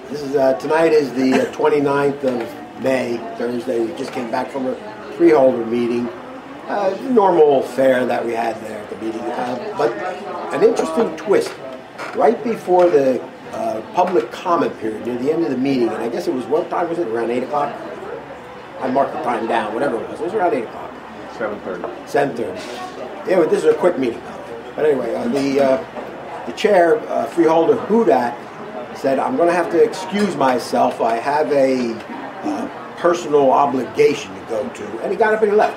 This is tonight is the 29th of May, Thursday. We just came back from a freeholder meeting. Normal fare that we had there at the meeting, but an interesting twist. Right before the public comment period, near the end of the meeting, and I guess it was, what time was it? Around 8 o'clock? I marked the time down, whatever it was. It was around 8 o'clock. 7:30. 7:30. Yeah, but this is a quick meeting. But anyway, the chair, freeholder Hudak, said, I'm going to have to excuse myself. I have a personal obligation to go to. And he got up and he left.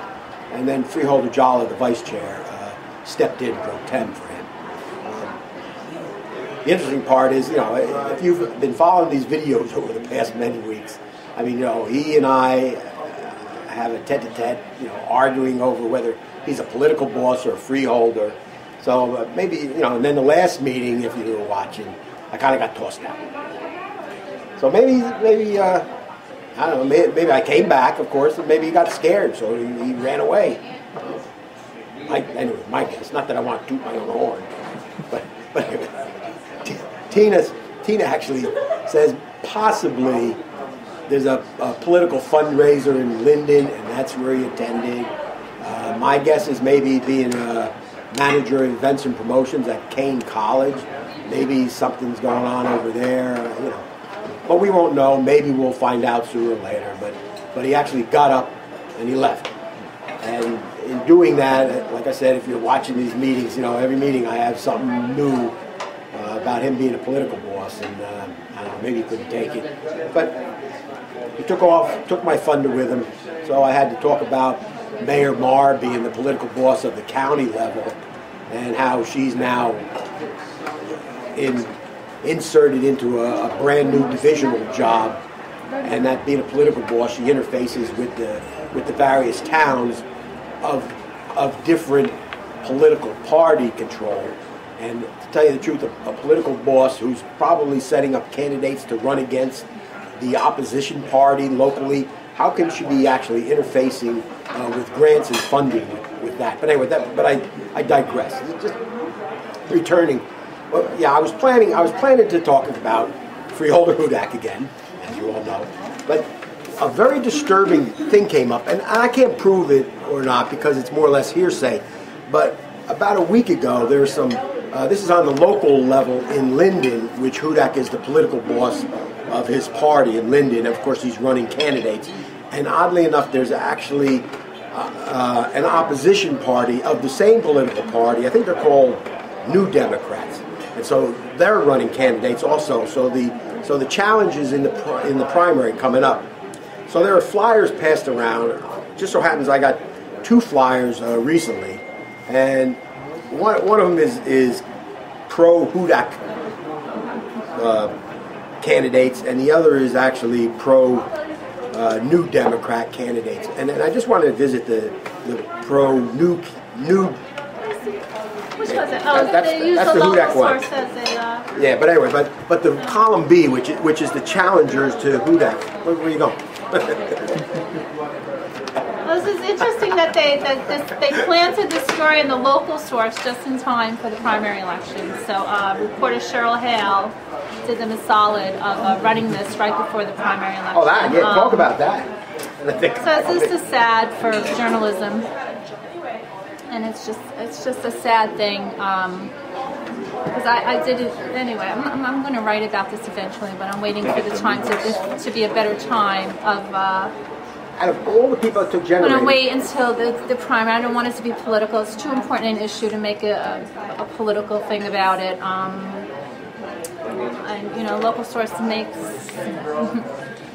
And then freeholder Jala, the vice chair, stepped in pro tem for him. The interesting part is, if you've been following these videos over the past many weeks, I mean, he and I have a tete-a-tete, arguing over whether he's a political boss or a freeholder. So maybe, and then the last meeting, if you were watching, I kind of got tossed out. So maybe I don't know, maybe I came back, of course, and maybe he got scared, so he ran away. Anyway, my guess, not that I want to toot my own horn, but anyway, Tina actually says possibly there's a political fundraiser in Linden, and that's where he attended. My guess is maybe being a manager of events and promotions at Kane College. Maybe something's going on over there, But we won't know. Maybe we'll find out sooner or later. But he actually got up and he left. And in doing that, like I said, if you're watching these meetings, every meeting I have something new about him being a political boss, and I don't know, maybe he couldn't take it. But he took my thunder with him, so I had to talk about Mayor Marr being the political boss of the county level and how she's now inserted into a brand new divisional job, and that being a political boss, she interfaces with the various towns of different political party control. And to tell you the truth, a political boss who's probably setting up candidates to run against the opposition party locally, how can she be actually interfacing with grants and funding with that? But anyway, I digress. Just returning. Well, yeah, I was planning to talk about freeholder Hudak again, as you all know. But a very disturbing thing came up, and I can't prove it or not because it's more or less hearsay. But about a week ago, there was some. This is on the local level in Linden, which Hudak is the political boss of his party in Linden. Of course, he's running candidates. And oddly enough, there's actually an opposition party of the same political party. I think they're called New Democrats. And so they're running candidates also. So the challenges in the primary coming up. So there are flyers passed around. It just so happens I got 2 flyers recently, and one of them is pro Hudak candidates, and the other is actually pro New Democrat candidates. And I just wanted to visit the pro New. Which was it? Oh, that's the Hudak one. Yeah, but anyway, but the column B, which is the challengers to Hudak. Where are you going? Well, this is interesting that they planted this story in the local source just in time for the primary election. So reporter Cheryl Hale did them a solid of running this right before the primary election. Oh, that, yeah, talk about that. So this is sad for journalism. And it's just a sad thing because I did it anyway. I'm going to write about this eventually, but I'm waiting for the time to be a better time of. Out of all the people that took generators, I'm going to wait until the primary. I don't want it to be political. It's too important an issue to make a political thing about it. And local source makes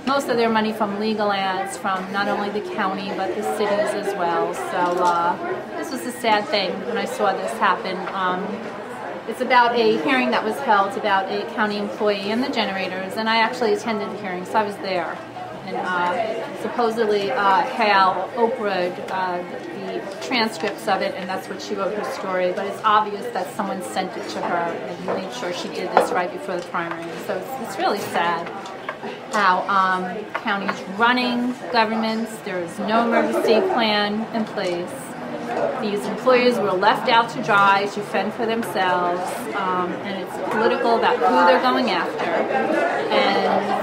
most of their money from legal ads from not only the county but the cities as well. So this was a sad thing when I saw this happen. It's about a hearing that was held about a county employee and the generators, and I actually attended the hearing, so I was there. And supposedly Hal Oprah'd the transcripts of it, and that's what she wrote her story. But it's obvious that someone sent it to her and made sure she did this right before the primary. So it's really sad how counties running governments, there is no emergency plan in place. These employers were left out to dry to fend for themselves, and it's political about who they're going after. And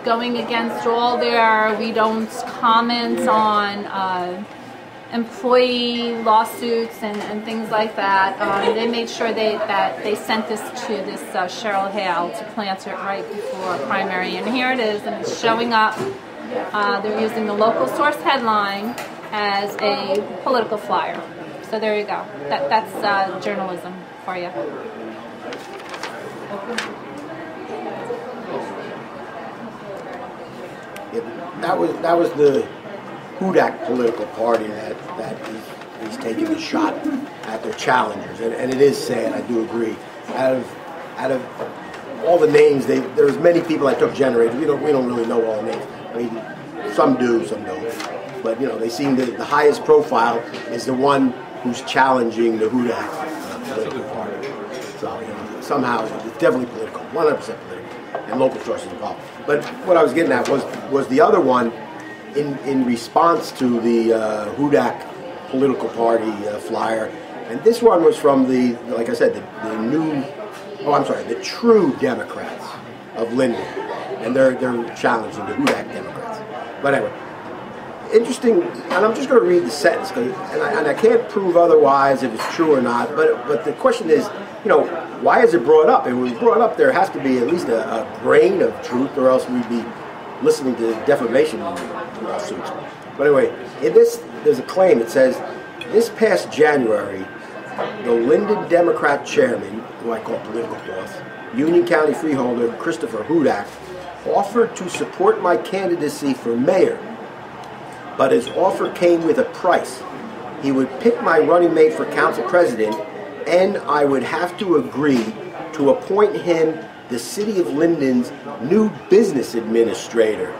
going against all their we don't comment on employee lawsuits and things like that. They made sure that they sent this to this Cheryl Hale to plant it right before primary, and here it is, and it's showing up. They're using the local source headline as a political flyer. So there you go. That's journalism for you. That was the hudak political party that is taking a shot at their challengers, and it is sad. I do agree. Out of all the names, there's many people that took generators. We don't really know all the names. I mean, some do, some don't. But they seem the highest profile is the one who's challenging the hudak political party. So somehow it's definitely political, 100% political, and local sources involved. But what I was getting at was the other one in response to the hudak political party flyer, and this one was from like I said, the true Democrats of Linden, and they're challenging the hudak Democrats. But anyway, interesting, and I'm just going to read the sentence, and I can't prove otherwise if it's true or not, but the question is, why is it brought up? If it was brought up, there has to be at least a grain of truth, or else we'd be listening to defamation lawsuits. But anyway, in this, there's a claim. It says, this past January, the Linden Democrat chairman, who I call political boss, Union County freeholder Christopher Hudak, offered to support my candidacy for mayor, but his offer came with a price. He would pick my running mate for council president, and I would have to agree to appoint him the City of Linden's new business administrator.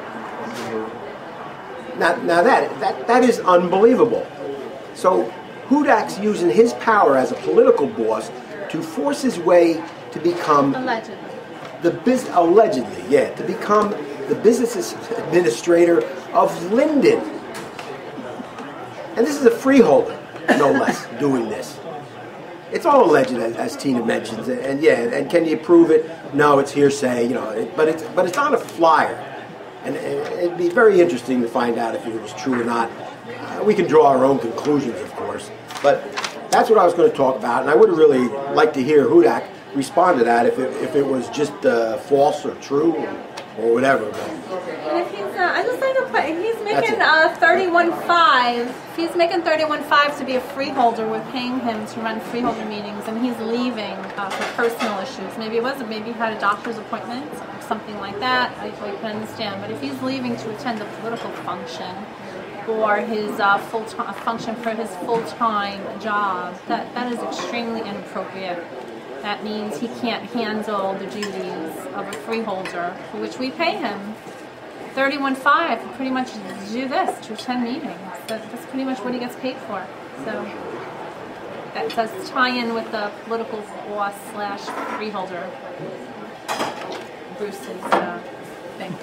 Now that is unbelievable. So Hudak's using his power as a political boss to force his way to become to become the business administrator of Linden. And this is a freeholder, no less, doing this. It's all alleged, as Tina mentions, and can you prove it? No, it's hearsay, but it's on a flyer, and it'd be very interesting to find out if it was true or not. We can draw our own conclusions, of course, but that's what I was going to talk about, and I would really like to hear Hudak respond to that if it was just false or true or whatever. And if he's, I just think he's making $31,500. If he's making $31,500 to be a freeholder, we're paying him to run freeholder meetings, and he's leaving for personal issues. Maybe he had a doctor's appointment, or something like that. I can understand. But if he's leaving to attend a political function or his function for his full-time job, that is extremely inappropriate. That means he can't handle the duties of a freeholder, for which we pay him $31,500 to pretty much do this, to attend meetings. That's pretty much what he gets paid for. So that does tie in with the political boss / freeholder Bruce's thing.